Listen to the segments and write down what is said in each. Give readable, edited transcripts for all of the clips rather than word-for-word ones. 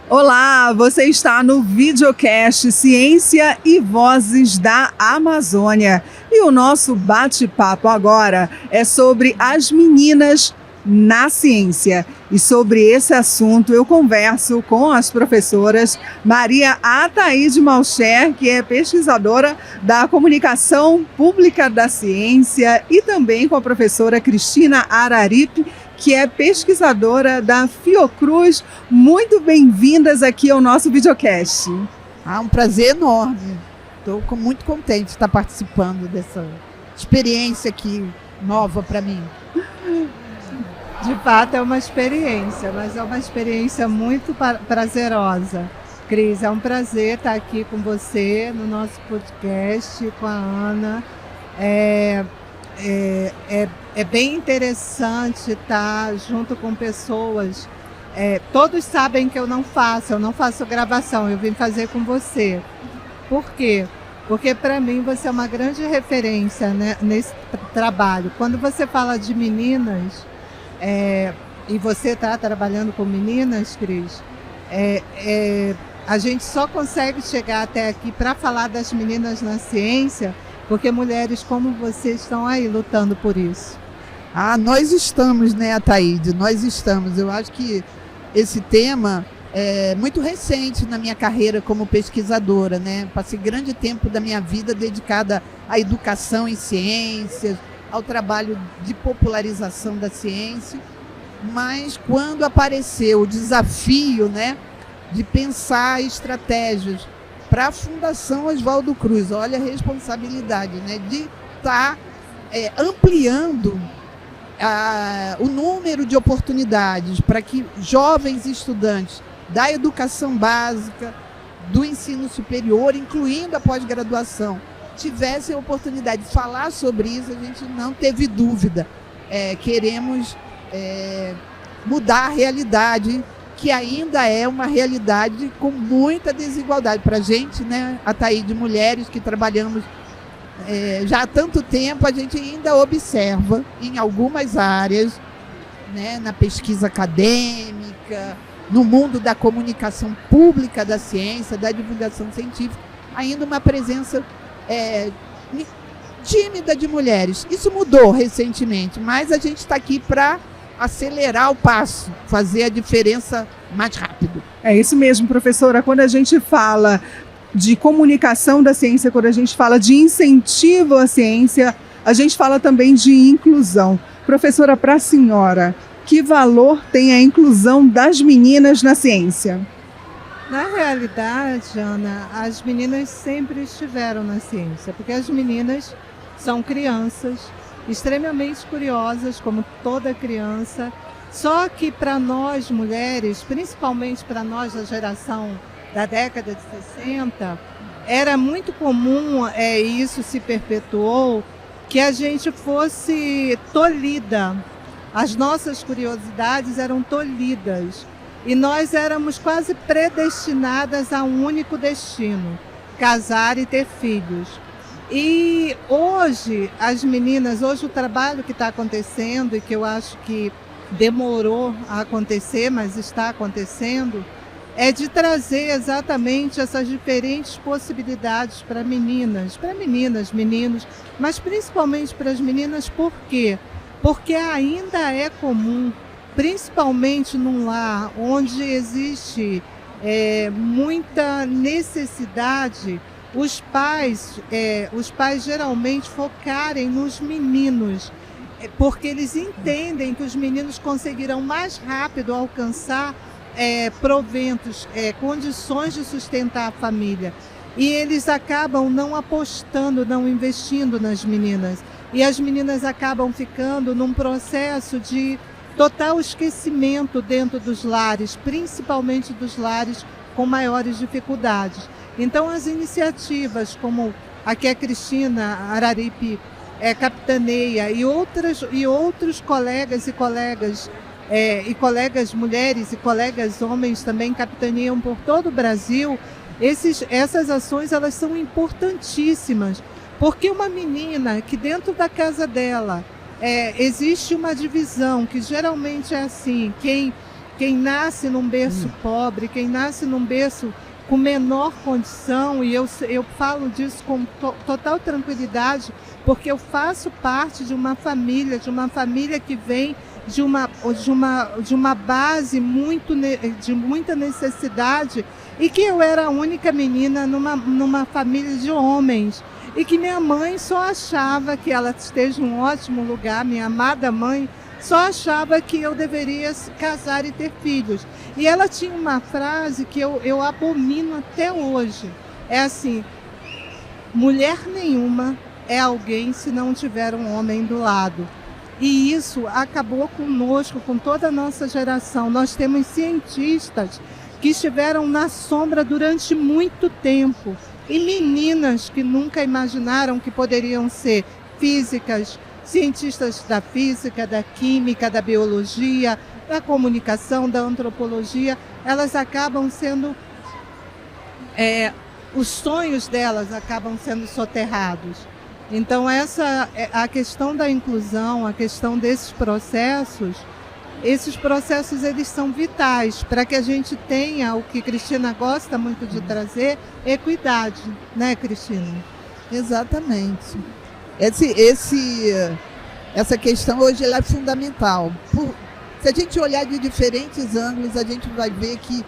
Olá, você está no videocast Ciência e Vozes da Amazônia. E o nosso bate-papo agora é sobre as meninas na ciência. E sobre esse assunto eu converso com as professoras Maria Ataíde Malcher, que é pesquisadora da Comunicação Pública da Ciência, e também com a professora Cristina Araripe, que é pesquisadora da Fiocruz. Muito bem-vindas aqui ao nosso videocast. Um prazer enorme. Estou muito contente de estar participando dessa experiência aqui nova para mim. De fato é uma experiência, mas é uma experiência muito prazerosa. Cris, é um prazer estar aqui com você no nosso podcast, com a Ana. É bem interessante estar junto com pessoas. Todos sabem que eu não faço gravação, eu vim fazer com você. Por quê? Porque para mim você é uma grande referência, né, nesse trabalho. Quando você fala de meninas, e você está trabalhando com meninas, Cris, a gente só consegue chegar até aqui para falar das meninas na ciência porque mulheres como você estão aí lutando por isso. Nós estamos, né, Ataíde? Nós estamos. Eu acho que esse tema é muito recente na minha carreira como pesquisadora, né? Passei grande tempo da minha vida dedicada à educação em ciências, ao trabalho de popularização da ciência, mas quando apareceu o desafio, né, de pensar estratégias para a Fundação Oswaldo Cruz, olha a responsabilidade, né, de estar ampliando o número de oportunidades para que jovens estudantes da educação básica, do ensino superior, incluindo a pós-graduação, tivessem a oportunidade de falar sobre isso. A gente não teve dúvida. Queremos mudar a realidade, que ainda é uma realidade com muita desigualdade. Para a gente, né, Ataíde, mulheres que trabalhamos já há tanto tempo, a gente ainda observa em algumas áreas, né, na pesquisa acadêmica, no mundo da comunicação pública da ciência, da divulgação científica, ainda uma presença tímida de mulheres. Isso mudou recentemente, mas a gente está aqui para acelerar o passo, fazer a diferença mais rápido. É isso mesmo, professora. Quando a gente fala de comunicação da ciência, quando a gente fala de incentivo à ciência, a gente fala também de inclusão. Professora, para a senhora, que valor tem a inclusão das meninas na ciência? Na realidade, Ana, as meninas sempre estiveram na ciência, porque as meninas são crianças extremamente curiosas, como toda criança, só que para nós mulheres, principalmente para nós da geração da década de 60, era muito comum, isso se perpetuou, que a gente fosse tolhida. As nossas curiosidades eram tolhidas. E nós éramos quase predestinadas a um único destino: casar e ter filhos. E hoje, hoje o trabalho que está acontecendo, e que eu acho que demorou a acontecer, mas está acontecendo, é de trazer exatamente essas diferentes possibilidades para meninas, meninos, mas principalmente para as meninas. Por quê? Porque ainda é comum, principalmente num lar onde existe muita necessidade, os pais geralmente focarem nos meninos, porque eles entendem que os meninos conseguirão mais rápido alcançar proventos, condições de sustentar a família. E eles acabam não apostando, não investindo nas meninas. E as meninas acabam ficando num processo de total esquecimento dentro dos lares, principalmente dos lares com maiores dificuldades. Então, as iniciativas como a que a Cristina Araripe capitaneia e outros colegas e colegas mulheres e colegas homens também capitaneiam por todo o Brasil, essas ações elas são importantíssimas, porque uma menina que dentro da casa dela existe uma divisão que geralmente é assim: quem quem nasce num berço pobre, quem nasce num berço com menor condição, e eu falo disso com total tranquilidade, porque eu faço parte de uma família que vem de uma base de muita necessidade, e que eu era a única menina numa família de homens, e que minha mãe só achava que ela esteja em um ótimo lugar, minha amada mãe, só achava que eu deveria casar e ter filhos. E ela tinha uma frase que eu abomino até hoje. É assim: mulher nenhuma é alguém se não tiver um homem do lado. E isso acabou conosco, com toda a nossa geração. Nós temos cientistas que estiveram na sombra durante muito tempo. E meninas que nunca imaginaram que poderiam ser físicas, cientistas da física, da química, da biologia, da comunicação, da antropologia, elas acabam sendo... os sonhos delas acabam sendo soterrados. Então, a questão da inclusão, a questão desses processos, eles são vitais para que a gente tenha o que Cristina gosta muito de trazer, equidade, né, Cristina? Exatamente. Essa questão hoje ela é fundamental. Se a gente olhar de diferentes ângulos, a gente vai ver que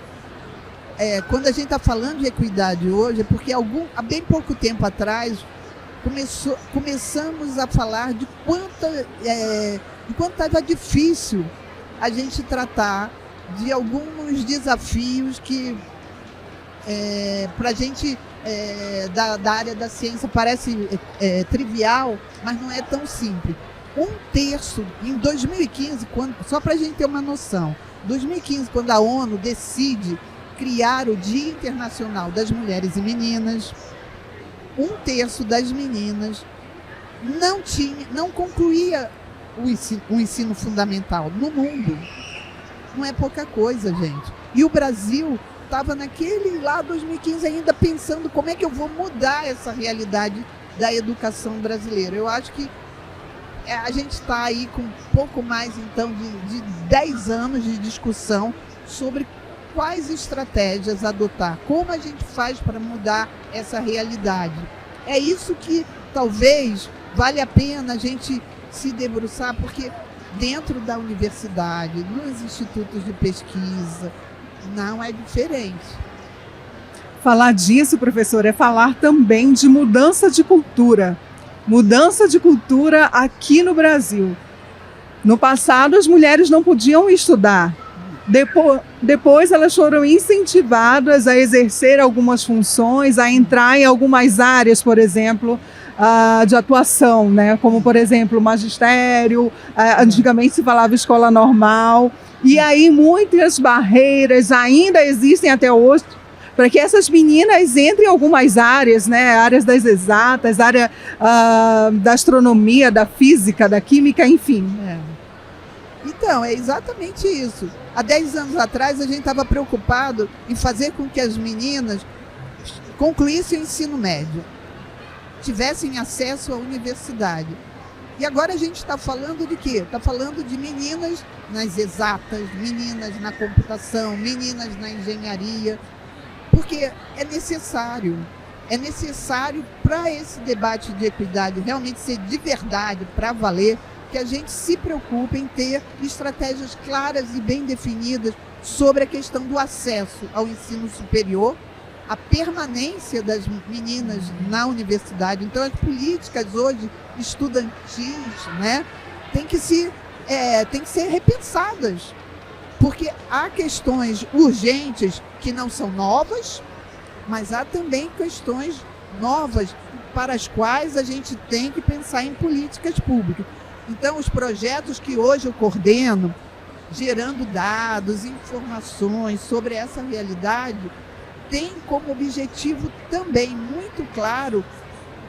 quando a gente está falando de equidade hoje, é porque há bem pouco tempo atrás começamos a falar de quanto estava difícil a gente tratar de alguns desafios que para a gente da área da ciência parece trivial, mas não é tão simples. Um terço, em 2015, só para a gente ter uma noção, 2015, quando a ONU decide criar o Dia Internacional das Mulheres e Meninas, um terço das meninas não concluía o ensino fundamental no mundo. Não é pouca coisa, gente. E o Brasil estava naquele lá 2015 ainda pensando como é que eu vou mudar essa realidade da educação brasileira. Eu acho que a gente está aí com um pouco mais, então, de 10 anos de discussão sobre quais estratégias adotar, como a gente faz para mudar essa realidade. É isso que talvez vale a pena a gente se debruçar, porque dentro da universidade, nos institutos de pesquisa, não é diferente. Falar disso, professor, é falar também de mudança de cultura. Mudança de cultura aqui no Brasil. No passado, as mulheres não podiam estudar. Depois elas foram incentivadas a exercer algumas funções, a entrar em algumas áreas, por exemplo, de atuação, né? Como, por exemplo, magistério, antigamente se falava escola normal. E aí muitas barreiras ainda existem até hoje para que essas meninas entrem em algumas áreas, né? Áreas das exatas, área da astronomia, da física, da química, enfim. Então, é exatamente isso. Há 10 anos atrás, a gente estava preocupado em fazer com que as meninas concluíssem o ensino médio, tivessem acesso à universidade. E agora a gente está falando de quê? Está falando de meninas nas exatas, meninas na computação, meninas na engenharia, porque é necessário para esse debate de equidade realmente ser de verdade, para valer, que a gente se preocupe em ter estratégias claras e bem definidas sobre a questão do acesso ao ensino superior, a permanência das meninas na universidade. Então, as políticas hoje estudantis, né, têm que ser repensadas, porque há questões urgentes que não são novas, mas há também questões novas para as quais a gente tem que pensar em políticas públicas. Então, os projetos que hoje eu coordeno, gerando dados, informações sobre essa realidade, tem como objetivo também muito claro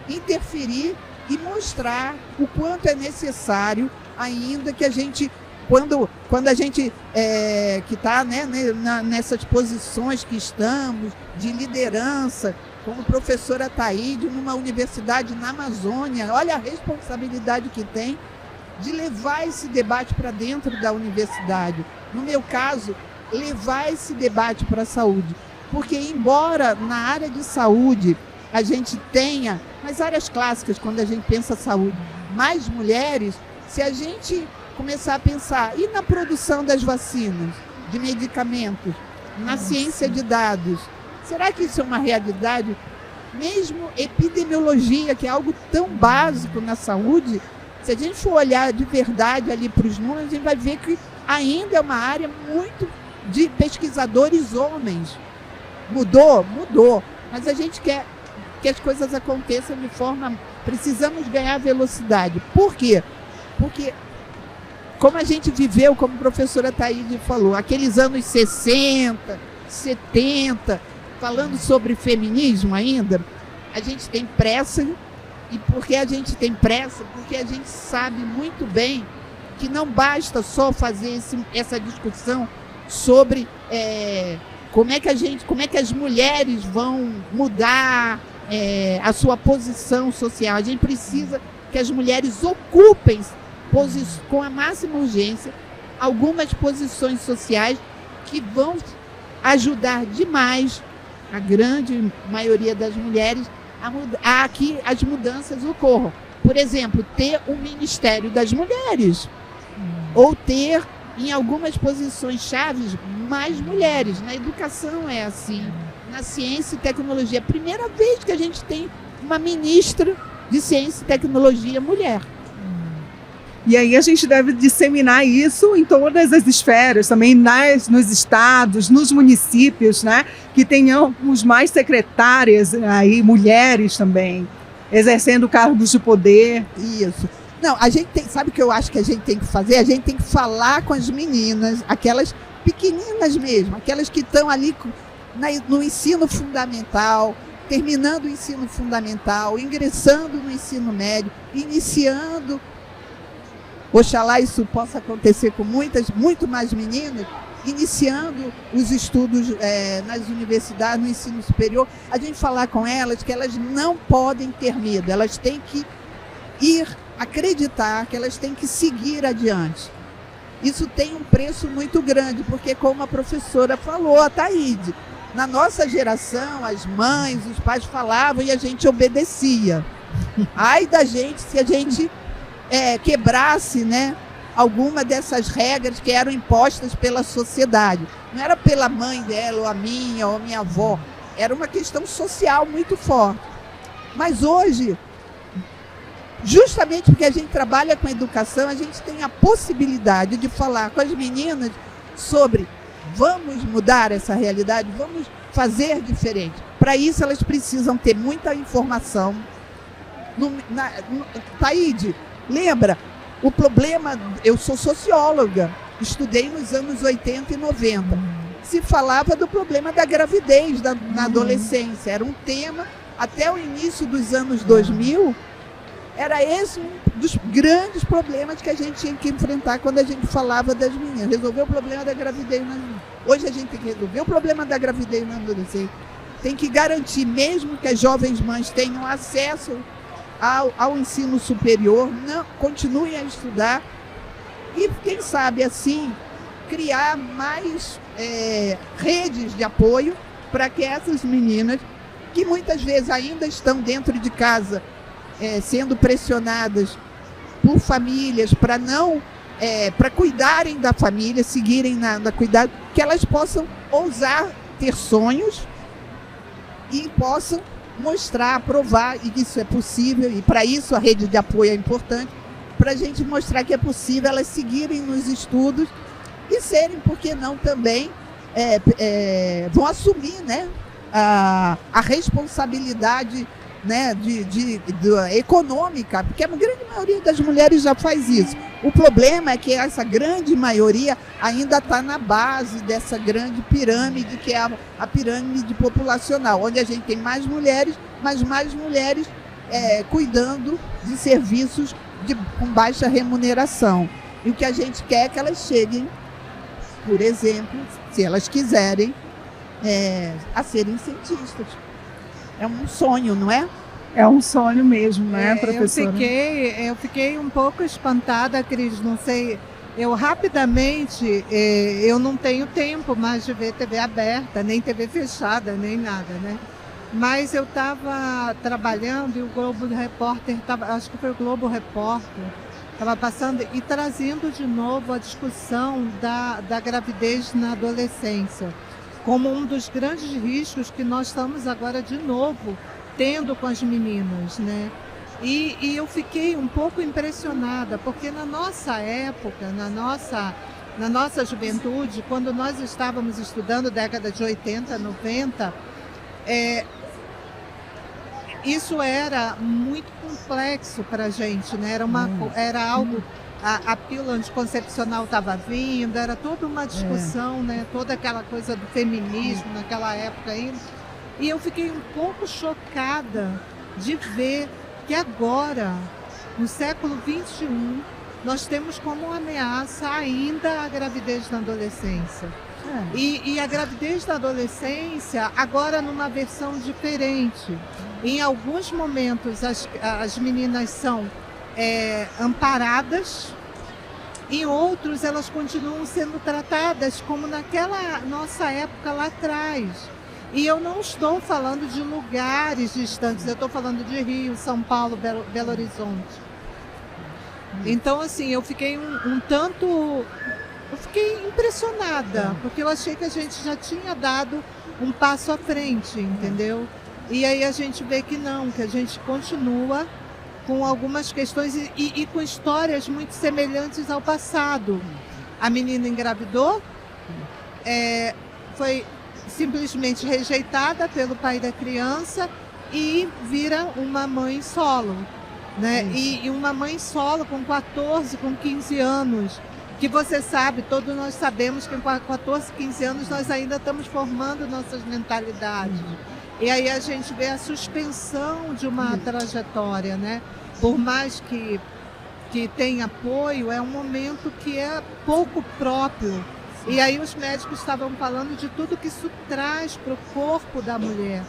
interferir e mostrar o quanto é necessário ainda que a gente, quando a gente que está, né, nessas posições que estamos, de liderança, como professora Taíde, numa universidade na Amazônia, olha a responsabilidade que tem de levar esse debate para dentro da universidade. No meu caso, levar esse debate para a saúde. Porque, embora na área de saúde a gente tenha, nas áreas clássicas, quando a gente pensa saúde, mais mulheres, se a gente começar a pensar, e na produção das vacinas, de medicamentos, na ciência de dados, será que isso é uma realidade? Mesmo epidemiologia, que é algo tão básico na saúde, se a gente for olhar de verdade ali para os números, a gente vai ver que ainda é uma área muito de pesquisadores homens. Mudou? Mudou. Mas a gente quer que as coisas aconteçam de forma... Precisamos ganhar velocidade. Por quê? Porque, como a gente viveu, como a professora Thaíde falou, aqueles anos 60, 70, falando sobre feminismo ainda, a gente tem pressa. E por que a gente tem pressa? Porque a gente sabe muito bem que não basta só fazer essa discussão sobre como é que as mulheres vão mudar a sua posição social. A gente precisa que as mulheres ocupem com a máxima urgência algumas posições sociais que vão ajudar demais a grande maioria das mulheres a que as mudanças ocorram. Por exemplo, ter um Ministério das Mulheres, ou ter, em algumas posições chaves, mais mulheres. Na educação é assim, na ciência e tecnologia. Primeira vez que a gente tem uma ministra de ciência e tecnologia mulher. E aí a gente deve disseminar isso em todas as esferas, também nos estados, nos municípios, né? Que tenhamos mais secretárias, aí, mulheres também, exercendo cargos de poder. Isso. Não, a gente tem, sabe o que eu acho que a gente tem que fazer? A gente tem que falar com as meninas, aquelas pequeninas mesmo, aquelas que estão ali no ensino fundamental, terminando o ensino fundamental, ingressando no ensino médio, iniciando... Oxalá isso possa acontecer com muito mais meninas, iniciando os estudos nas universidades, no ensino superior. A gente falar com elas que elas não podem ter medo, elas têm que acreditar, que elas têm que seguir adiante. Isso tem um preço muito grande, porque como a professora falou, a Thaíde, na nossa geração, as mães, os pais falavam e a gente obedecia. Ai da gente se a gente... quebrasse, né, alguma dessas regras que eram impostas pela sociedade. Não era pela mãe dela, ou a minha avó. Era uma questão social muito forte. Mas hoje, justamente porque a gente trabalha com educação, a gente tem a possibilidade de falar com as meninas sobre vamos mudar essa realidade, vamos fazer diferente. Para isso, elas precisam ter muita informação. Thaíde, lembra, o problema, eu sou socióloga, estudei nos anos 80 e 90, se falava do problema da gravidez na adolescência, era um tema, até o início dos anos 2000, era esse um dos grandes problemas que a gente tinha que enfrentar quando a gente falava das meninas, resolver o problema da gravidez nas meninas. Hoje a gente tem que resolver o problema da gravidez na adolescência, tem que garantir, mesmo que as jovens mães tenham acesso ao ensino superior, continuem a estudar e, quem sabe, assim, criar mais redes de apoio para que essas meninas, que muitas vezes ainda estão dentro de casa, sendo pressionadas por famílias para cuidarem da família, seguirem na cuidado, que elas possam ousar ter sonhos e possam mostrar, provar e que isso é possível, e para isso a rede de apoio é importante, para a gente mostrar que é possível elas seguirem nos estudos e serem, por que não, também vão assumir, né, a responsabilidade, né, econômica, porque a grande maioria das mulheres já faz isso. O problema é que essa grande maioria ainda está na base dessa grande pirâmide, que é a pirâmide populacional, onde a gente tem mais mulheres, mas mais mulheres cuidando de serviços com baixa remuneração. E o que a gente quer é que elas cheguem, por exemplo, se elas quiserem, a serem cientistas. É um sonho, não é? É um sonho mesmo, né, professora? Eu fiquei um pouco espantada, Cris, não sei Eu rapidamente, eu não tenho tempo mais de ver TV aberta, nem TV fechada, nem nada, né? Mas eu estava trabalhando e o Globo Repórter, acho que foi o Globo Repórter, estava passando e trazendo de novo a discussão da gravidez na adolescência, como um dos grandes riscos que nós estamos agora de novo tendo com as meninas, né? E eu fiquei um pouco impressionada, porque na nossa época, na nossa juventude, quando nós estávamos estudando, década de 80, 90, isso era muito complexo para a gente, né? Era algo, a pílula anticoncepcional estava vindo, era toda uma discussão, né? Toda aquela coisa do feminismo naquela época ainda. E eu fiquei um pouco chocada de ver que agora, no século XXI, nós temos como ameaça ainda a gravidez na adolescência. E a gravidez na adolescência, agora numa versão diferente. Em alguns momentos, as meninas são amparadas, em outros, elas continuam sendo tratadas como naquela nossa época lá atrás. E eu não estou falando de lugares distantes, eu estou falando de Rio, São Paulo, Belo Horizonte. Então, assim, eu fiquei eu fiquei impressionada, porque eu achei que a gente já tinha dado um passo à frente, entendeu? E aí a gente vê que não, que a gente continua com algumas questões e com histórias muito semelhantes ao passado. A menina engravidou, foi simplesmente rejeitada pelo pai da criança e vira uma mãe solo, né? E uma mãe solo com 14, com 15 anos, que você sabe, todos nós sabemos que com 14, 15 anos nós ainda estamos formando nossas mentalidades. E aí a gente vê a suspensão de uma trajetória, né? Por mais que tenha apoio, é um momento que é pouco próprio. E aí os médicos estavam falando de tudo que isso traz para o corpo da mulher,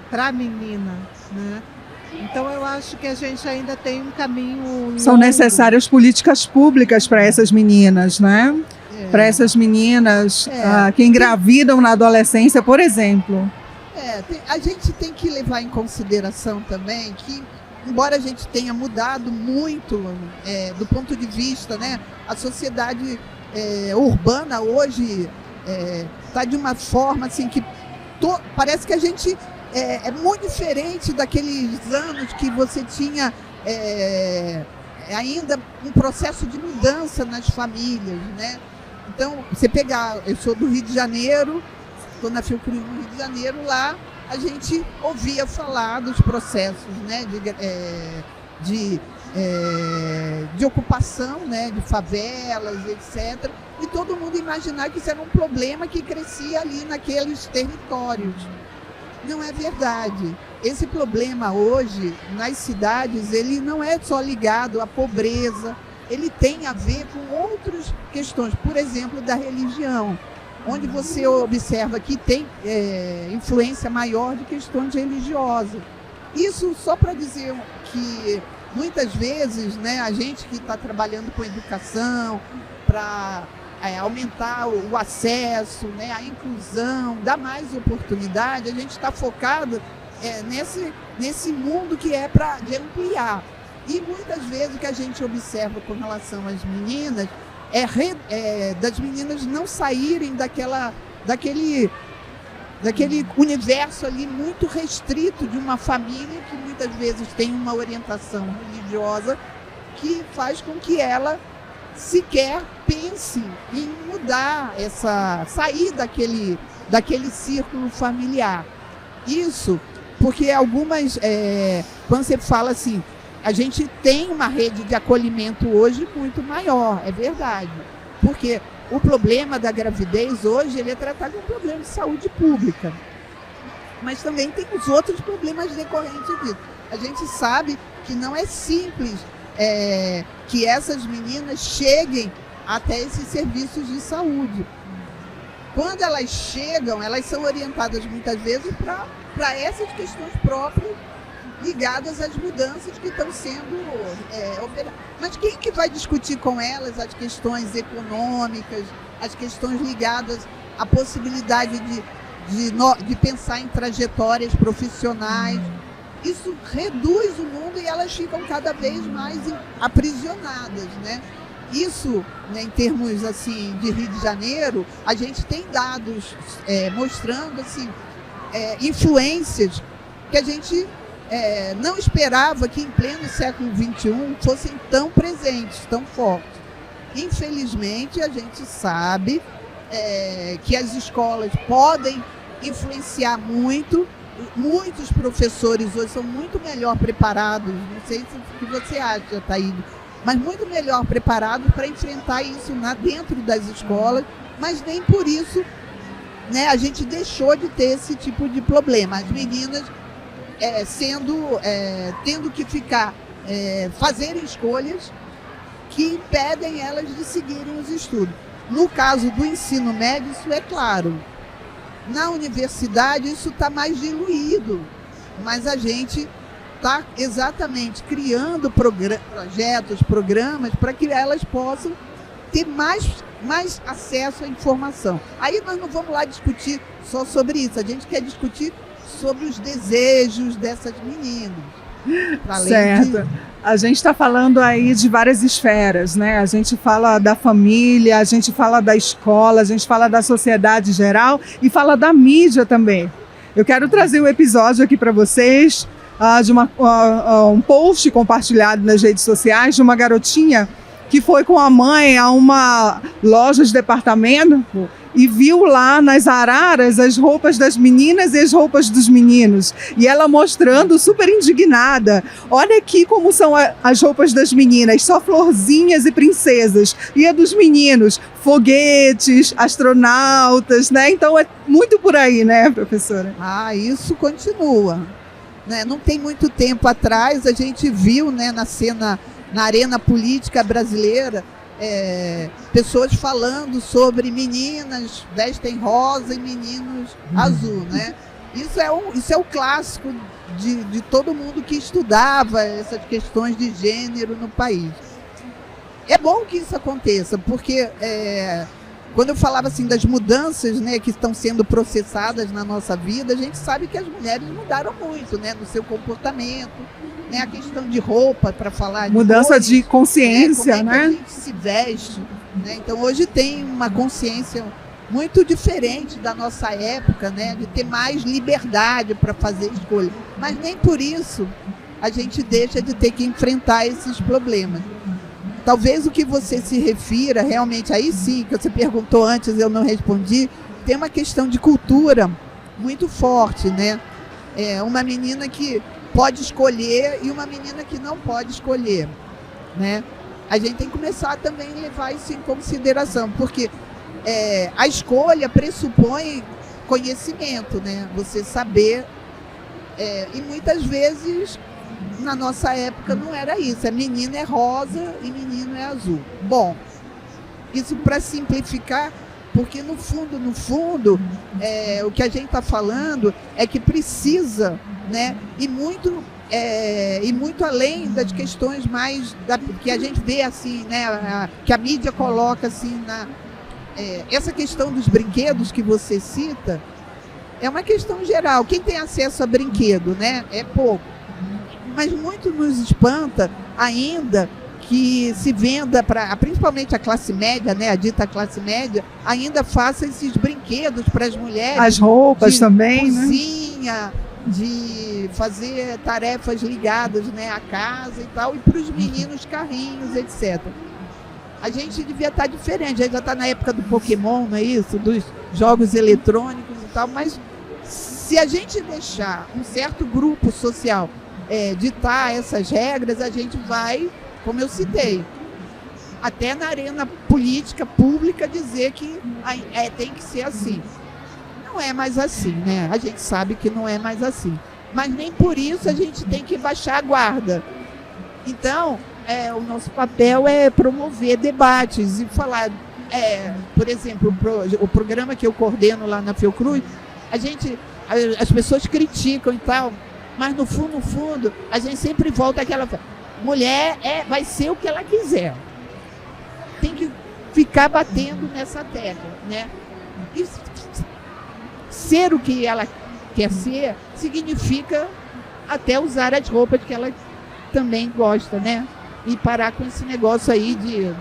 para a menina, né? Então eu acho que a gente ainda tem um caminho longo. São necessárias políticas públicas para essas meninas, né? Para essas meninas que engravidam na adolescência, por exemplo. A gente tem que levar em consideração também que, embora a gente tenha mudado muito do ponto de vista, né, a sociedade urbana hoje está de uma forma assim que parece que a gente é muito diferente daqueles anos que você tinha ainda um processo de mudança nas famílias, né? Então, você pegar, eu sou do Rio de Janeiro, estou na Fiocruz no Rio de Janeiro, lá a gente ouvia falar dos processos, né, de ocupação, né, de favelas, etc. E todo mundo imaginava que isso era um problema que crescia ali naqueles territórios. Não é verdade. Esse problema hoje, nas cidades, ele não é só ligado à pobreza, ele tem a ver com outras questões, por exemplo, da religião, onde você observa que tem influência maior de questões religiosas. Isso só para dizer que muitas vezes, né, a gente que está trabalhando com educação, para aumentar o acesso, né, a inclusão, dar mais oportunidade, a gente está focado nesse mundo que é de ampliar. E muitas vezes o que a gente observa com relação às meninas das meninas não saírem daquele universo ali muito restrito de uma família que muitas vezes tem uma orientação religiosa que faz com que ela sequer pense em mudar sair daquele círculo familiar. Isso porque quando você fala assim, a gente tem uma rede de acolhimento hoje muito maior, é verdade. Porque o problema da gravidez hoje ele é tratado como um problema de saúde pública. Mas também tem os outros problemas decorrentes disso. A gente sabe que não é simples que essas meninas cheguem até esses serviços de saúde. Quando elas chegam, elas são orientadas muitas vezes para essas questões próprias ligadas às mudanças que estão sendo operadas. Mas quem que vai discutir com elas as questões econômicas, as questões ligadas à possibilidade de pensar em trajetórias profissionais? Isso reduz o mundo e elas ficam cada vez mais aprisionadas, né? Isso, né, em termos assim, de Rio de Janeiro, a gente tem dados mostrando assim, influências que a gente não esperava que em pleno século XXI fossem tão presentes, tão fortes. Infelizmente, a gente sabe que as escolas podem influenciar muito. Muitos professores hoje são muito melhor preparados, não sei o que você acha, Thaíde, mas muito melhor preparados para enfrentar isso dentro das escolas, mas nem por isso, né, a gente deixou de ter esse tipo de problema. As meninas tendo que fazerem escolhas que impedem elas de seguirem os estudos. No caso do ensino médio, isso é claro. Na universidade, isso está mais diluído, mas a gente está exatamente criando projetos, programas, para que elas possam ter mais acesso à informação. Aí nós não vamos lá discutir só sobre isso, a gente quer discutir sobre os desejos dessas meninas. Certo. A gente está falando aí de várias esferas, né? A gente fala da família, a gente fala da escola, a gente fala da sociedade em geral e fala da mídia também. Eu quero trazer um episódio aqui para vocês de um post compartilhado nas redes sociais de uma garotinha que foi com a mãe a uma loja de departamento e viu lá nas araras as roupas das meninas e as roupas dos meninos. E ela mostrando, super indignada. Olha aqui como são as roupas das meninas, só florzinhas e princesas. E a dos meninos, foguetes, astronautas, né? Então é muito por aí, né, professora? Isso continua. Né? Não tem muito tempo atrás, a gente viu, né, na arena política brasileira, pessoas falando sobre meninas vestem rosa e meninos azul, né? Isso é o clássico de todo mundo que estudava essas questões de gênero no país. É bom que isso aconteça, porque quando eu falava assim das mudanças, né, que estão sendo processadas na nossa vida, a gente sabe que as mulheres mudaram muito, né, no seu comportamento, né, a questão de roupa, para falar de mudança cores, de consciência, como né? A gente se veste, né? Então hoje tem uma consciência muito diferente da nossa época, né, de ter mais liberdade para fazer escolha. Mas nem por isso a gente deixa de ter que enfrentar esses problemas. Talvez o que você se refira, realmente, aí sim, que você perguntou antes, eu não respondi, tem uma questão de cultura muito forte, né? Uma menina que pode escolher e uma menina que não pode escolher, né? A gente tem que começar também a levar isso em consideração, porque a escolha pressupõe conhecimento, né? Você saber, e muitas vezes na nossa época não era isso, a menina é rosa e menino é azul. Bom, isso para simplificar, porque no fundo, o que a gente está falando é que precisa, né, e muito além das questões mais que a gente vê assim, né, que a mídia coloca assim, essa questão dos brinquedos que você cita é uma questão geral. Quem tem acesso a brinquedo, né, é pouco. Mas muito nos espanta ainda que se venda, principalmente a classe média, né, a dita classe média, ainda faça esses brinquedos para as mulheres. As roupas também, cozinha, né? De fazer tarefas ligadas, né, à casa e tal, e para os meninos carrinhos, etc. A gente devia estar diferente, a gente já está na época do Pokémon, não é isso? Dos jogos eletrônicos e tal, mas se a gente deixar um certo grupo social ditar essas regras, a gente vai, como eu citei, até na arena política pública dizer que tem que ser assim. Não é mais assim, né? A gente sabe que não é mais assim. Mas nem por isso a gente tem que baixar a guarda. Então, o nosso papel é promover debates e falar, por exemplo, o programa que eu coordeno lá na Fiocruz, as pessoas criticam e tal, mas no fundo, a gente sempre volta àquela... Mulher vai ser o que ela quiser. Tem que ficar batendo nessa tecla, né? E ser o que ela quer ser significa até usar as roupas que ela também gosta, né? E parar com esse negócio aí de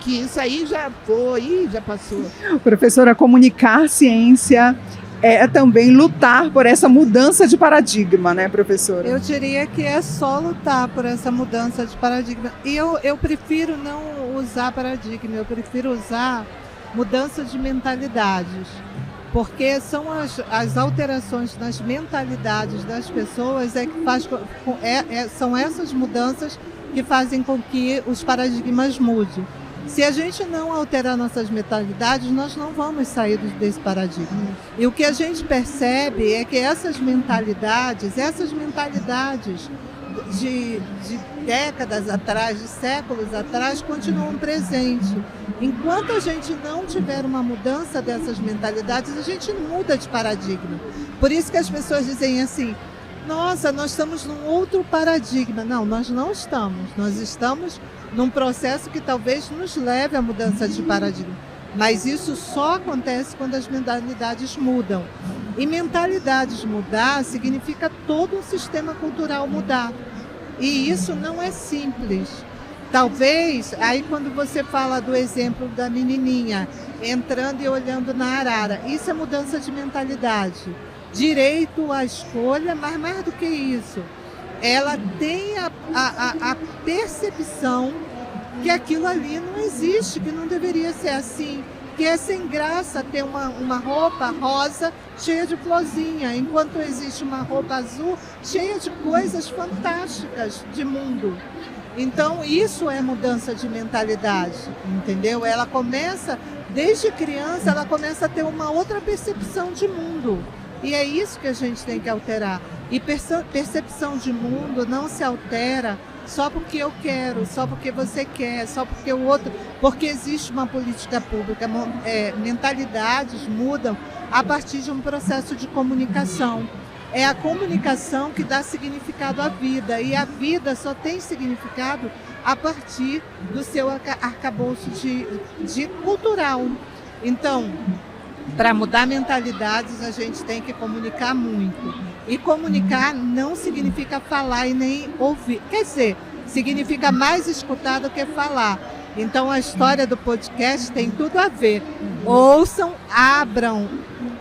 que isso aí já foi, já passou. Professora, comunicar ciência é também lutar por essa mudança de paradigma, né, professora? Eu diria que é só lutar por essa mudança de paradigma. E eu prefiro não usar paradigma, eu prefiro usar mudança de mentalidades. Porque são as alterações nas mentalidades das pessoas são essas mudanças que fazem com que os paradigmas mudem. Se a gente não alterar nossas mentalidades, nós não vamos sair desse paradigma. E o que a gente percebe é que essas mentalidades de décadas atrás, de séculos atrás, continuam presentes. Enquanto a gente não tiver uma mudança dessas mentalidades, a gente não muda de paradigma. Por isso que as pessoas dizem assim, nossa, nós estamos num outro paradigma. Não, nós não estamos. Nós estamos num processo que talvez nos leve à mudança de paradigma. Mas isso só acontece quando as mentalidades mudam. E mentalidades mudar significa todo um sistema cultural mudar. E isso não é simples. Talvez, aí quando você fala do exemplo da menininha entrando e olhando na arara, isso é mudança de mentalidade. Direito à escolha, mas mais do que isso, ela tem a percepção que aquilo ali não existe, que não deveria ser assim, que é sem graça ter uma roupa rosa cheia de florzinha, enquanto existe uma roupa azul cheia de coisas fantásticas de mundo. Então, isso é mudança de mentalidade, entendeu? Ela começa, desde criança, ela começa a ter uma outra percepção de mundo. E é isso que a gente tem que alterar. E percepção de mundo não se altera só porque eu quero, só porque você quer, só porque o outro... Porque existe uma política pública. Mentalidades mudam a partir de um processo de comunicação. É a comunicação que dá significado à vida. E a vida só tem significado a partir do seu arcabouço de cultural. Então, para mudar mentalidades, a gente tem que comunicar muito. E comunicar não significa falar e nem ouvir. Quer dizer, significa mais escutar do que falar. Então, a história do podcast tem tudo a ver. Ouçam, abram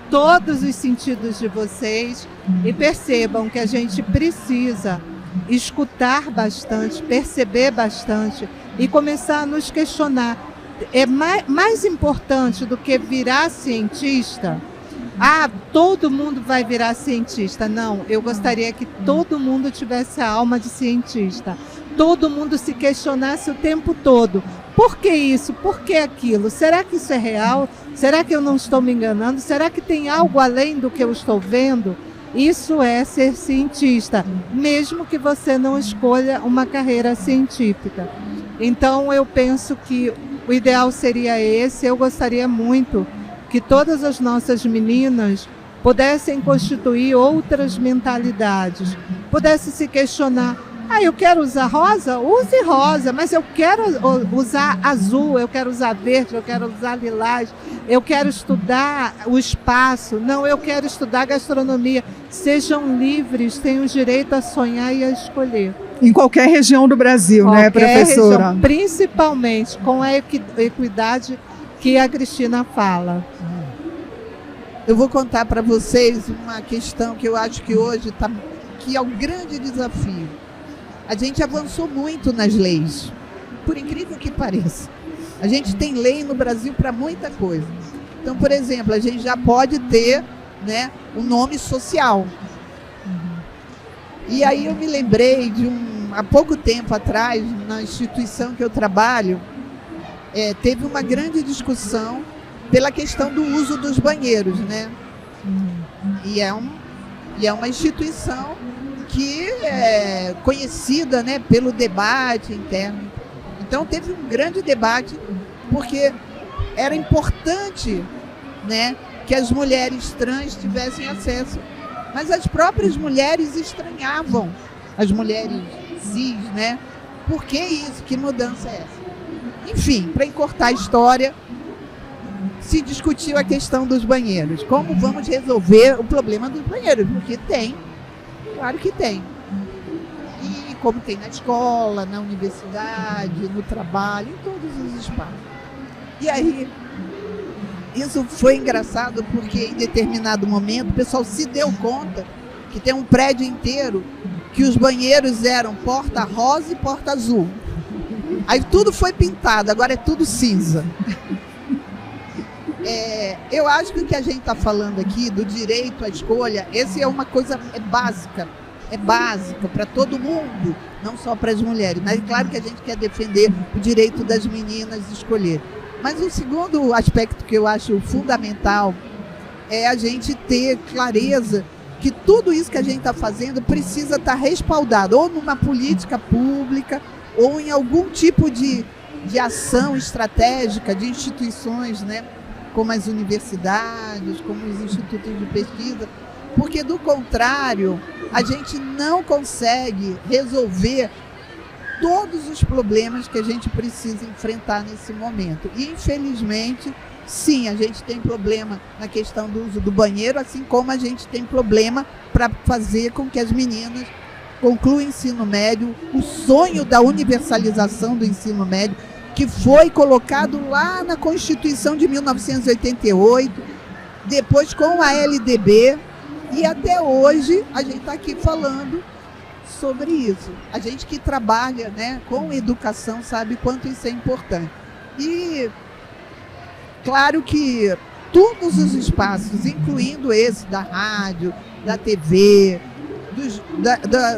todos os sentidos de vocês e percebam que a gente precisa escutar bastante, perceber bastante e começar a nos questionar. É mais importante do que virar cientista. Todo mundo vai virar cientista. Não, eu gostaria que todo mundo tivesse a alma de cientista. Todo mundo se questionasse o tempo todo. Por que isso? Por que aquilo? Será que isso é real? Será que eu não estou me enganando? Será que tem algo além do que eu estou vendo? Isso é ser cientista, mesmo que você não escolha uma carreira científica. Então, eu penso que o ideal seria esse. Eu gostaria muito que todas as nossas meninas pudessem constituir outras mentalidades, pudessem se questionar, eu quero usar rosa? Use rosa, mas eu quero usar azul, eu quero usar verde, eu quero usar lilás, eu quero estudar o espaço, não, eu quero estudar gastronomia. Sejam livres, têm o direito a sonhar e a escolher. Em qualquer região do Brasil, né, professora? Região, principalmente com a equidade que a Cristina fala. Eu vou contar para vocês uma questão que eu acho que hoje que é um grande desafio. A gente avançou muito nas leis, por incrível que pareça. A gente tem lei no Brasil para muita coisa. Então, por exemplo, a gente já pode ter, né, um nome social. E aí eu me lembrei há pouco tempo atrás, na instituição que eu trabalho, teve uma grande discussão pela questão do uso dos banheiros, né? E é uma instituição que é conhecida, né, pelo debate interno. Então teve um grande debate, porque era importante, né, que as mulheres trans tivessem acesso Mas as próprias mulheres estranhavam, as mulheres cis, né? Por que isso? Que mudança é essa? Enfim, para encurtar a história, se discutiu a questão dos banheiros. Como vamos resolver o problema dos banheiros? Porque tem, claro que tem. E como tem na escola, na universidade, no trabalho, em todos os espaços. E aí, isso foi engraçado porque em determinado momento o pessoal se deu conta que tem um prédio inteiro que os banheiros eram porta rosa e porta azul. Aí tudo foi pintado, agora é tudo cinza. Eu acho que o que a gente está falando aqui do direito à escolha, essa é uma coisa básica para todo mundo, não só para as mulheres. Mas é claro que a gente quer defender o direito das meninas de escolher. Mas o segundo aspecto que eu acho fundamental é a gente ter clareza que tudo isso que a gente está fazendo precisa estar respaldado ou numa política pública ou em algum tipo de ação estratégica de instituições, né, como as universidades, como os institutos de pesquisa, porque do contrário a gente não consegue resolver todos os problemas que a gente precisa enfrentar nesse momento. E, infelizmente, sim, a gente tem problema na questão do uso do banheiro, assim como a gente tem problema para fazer com que as meninas concluam o ensino médio, o sonho da universalização do ensino médio, que foi colocado lá na Constituição de 1988, depois com a LDB, e até hoje a gente está aqui falando sobre isso. A gente que trabalha, né, com educação sabe quanto isso é importante. E claro que todos os espaços, incluindo esse da rádio, da TV,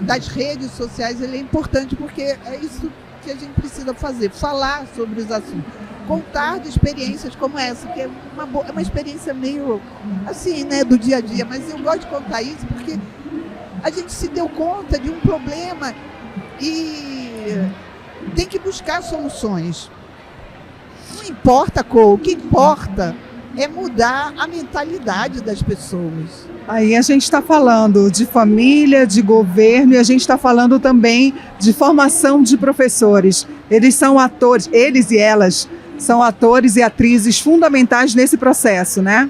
das redes sociais, ele é importante porque é isso que a gente precisa fazer, falar sobre os assuntos, contar de experiências como essa, que é uma experiência meio assim, né, do dia a dia, mas eu gosto de contar isso porque a gente se deu conta de um problema e tem que buscar soluções. Não importa o que importa é mudar a mentalidade das pessoas. Aí a gente está falando de família, de governo, e a gente está falando também de formação de professores. Eles são atores, eles e elas são atores e atrizes fundamentais nesse processo, né?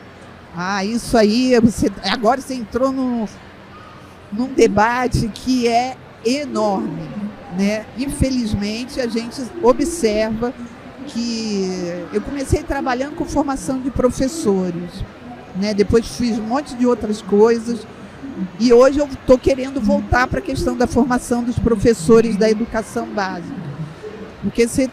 Isso aí, agora você entrou num debate que é enorme, né? Infelizmente, a gente observa que eu comecei trabalhando com formação de professores, né? Depois fiz um monte de outras coisas e hoje eu estou querendo voltar para a questão da formação dos professores da educação básica. Porque se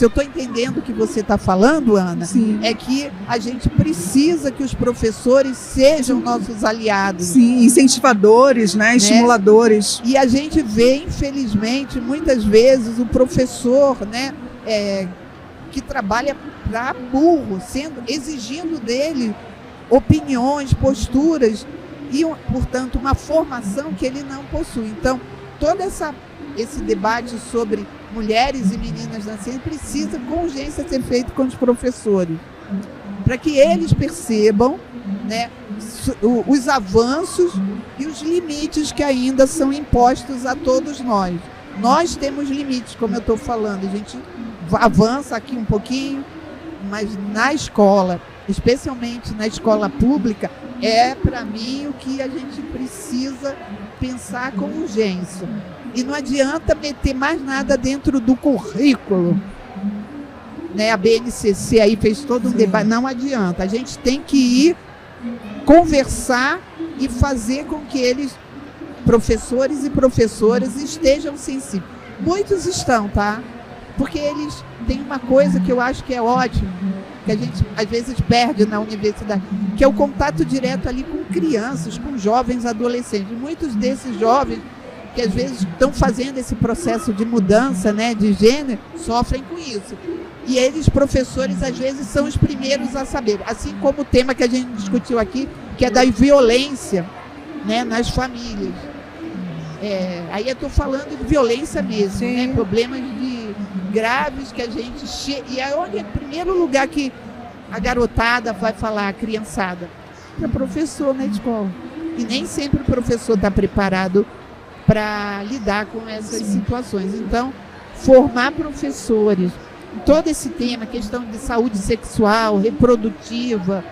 eu estou entendendo o que você está falando, Ana, sim, é que a gente precisa que os professores sejam nossos aliados. Sim, incentivadores, né? Estimuladores. E a gente vê, infelizmente, muitas vezes o professor, né, que trabalha para burro, exigindo dele opiniões, posturas e, portanto, uma formação que ele não possui. Então, todo esse debate sobre mulheres e meninas na ciência precisa com urgência ser feito com os professores, para que eles percebam, né, os avanços e os limites que ainda são impostos a todos nós. Nós temos limites, como eu estou falando, a gente avança aqui um pouquinho, mas na escola, especialmente na escola pública, para mim o que a gente precisa pensar com urgência. E não adianta meter mais nada dentro do currículo, né? A BNCC aí fez todo um debate, não adianta. A gente tem que ir conversar e fazer com que eles, professores e professoras, estejam sensíveis. Muitos estão, tá? Porque eles têm uma coisa que eu acho que é ótimo, que a gente às vezes perde na universidade, que é o contato direto ali com crianças, com jovens adolescentes. Muitos desses jovens que às vezes estão fazendo esse processo de mudança, né, de gênero, sofrem com isso. E eles, professores, às vezes são os primeiros a saber. Assim como o tema que a gente discutiu aqui, que é da violência, né, nas famílias. Aí eu estou falando de violência mesmo, né, problemas graves que a gente... E é onde é o primeiro lugar que a garotada vai falar, a criançada. para professor na escola. E nem sempre o professor está preparado para lidar com essas situações. Então, formar professores, todo esse tema, questão de saúde sexual, reprodutiva,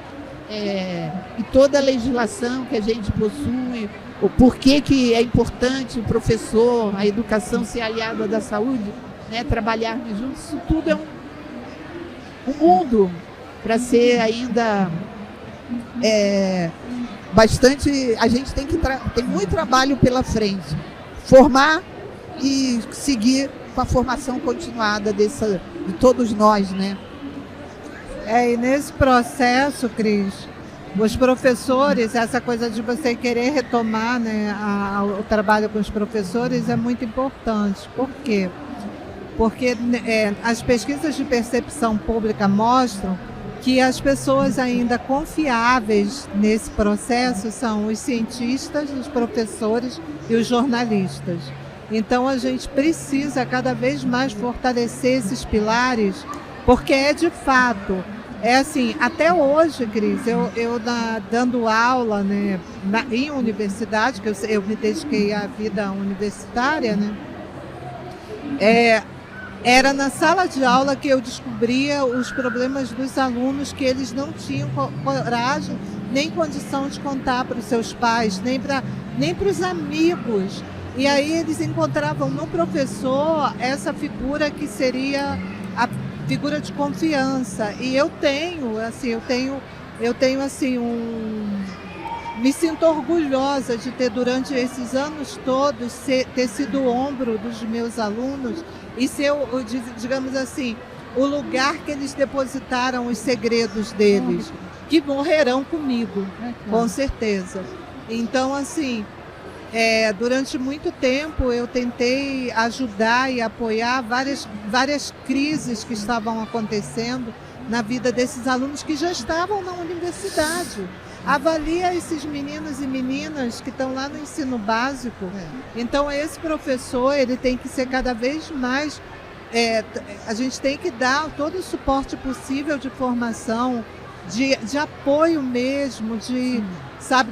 e toda a legislação que a gente possui, o porquê que é importante o professor, a educação ser aliada da saúde, né, trabalharmos juntos, isso tudo é um mundo para ser ainda bastante. A gente tem muito trabalho pela frente. Formar e seguir com a formação continuada de todos nós, né? E nesse processo, Cris, os professores, essa coisa de você querer retomar, né, o trabalho com os professores é muito importante. Por quê? Porque as pesquisas de percepção pública mostram que as pessoas ainda confiáveis nesse processo são os cientistas, os professores e os jornalistas. Então a gente precisa cada vez mais fortalecer esses pilares, porque de fato, assim, até hoje, Cris, eu dando aula, né, em universidade, que eu me dediquei à vida universitária, né, era na sala de aula que eu descobria os problemas dos alunos, que eles não tinham coragem nem condição de contar para os seus pais, nem para os amigos. E aí eles encontravam no professor essa figura que seria a figura de confiança. E eu tenho me sinto orgulhosa de ter, durante esses anos todos, ter sido o ombro dos meus alunos e ser, digamos assim, o lugar que eles depositaram os segredos deles, que morrerão comigo, com certeza. Então, assim, durante muito tempo eu tentei ajudar e apoiar várias crises que estavam acontecendo na vida desses alunos que já estavam na universidade. Avalia esses meninos e meninas que estão lá no ensino básico. Então, esse professor, ele tem que ser cada vez mais... a gente tem que dar todo o suporte possível de formação, de apoio mesmo,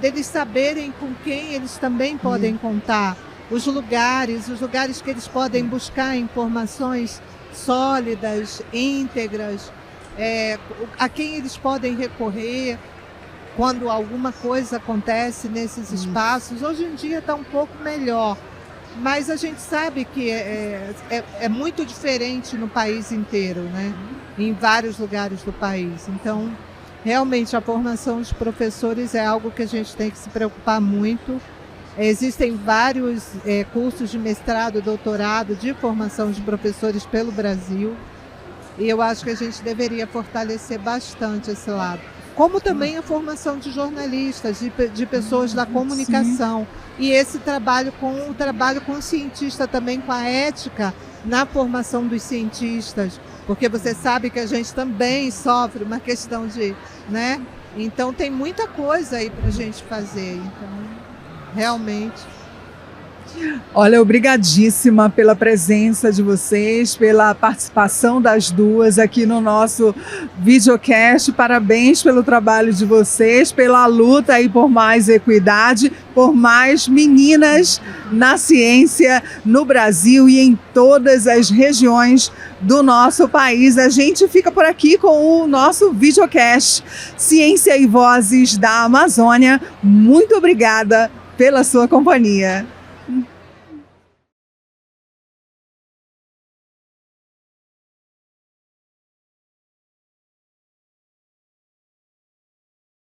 deles saberem com quem eles também podem contar, os lugares que eles podem buscar informações sólidas, íntegras, a quem eles podem recorrer quando alguma coisa acontece nesses espaços. Hoje em dia está um pouco melhor, mas a gente sabe que é muito diferente no país inteiro, né? Em vários lugares do país. Então, realmente, a formação dos professores é algo que a gente tem que se preocupar muito. Existem vários cursos de mestrado, doutorado, de formação de professores pelo Brasil. E eu acho que a gente deveria fortalecer bastante esse lado. Como também a formação de jornalistas, de pessoas da comunicação. E esse trabalho com o cientista também, com a ética na formação dos cientistas. Porque você sabe que a gente também sofre uma questão de... né? Então tem muita coisa aí para a gente fazer. Então, realmente... Olha, obrigadíssima pela presença de vocês, pela participação das duas aqui no nosso videocast. Parabéns pelo trabalho de vocês, pela luta aí por mais equidade, por mais meninas na ciência no Brasil e em todas as regiões do nosso país. A gente fica por aqui com o nosso videocast Ciência e Vozes da Amazônia. Muito obrigada pela sua companhia.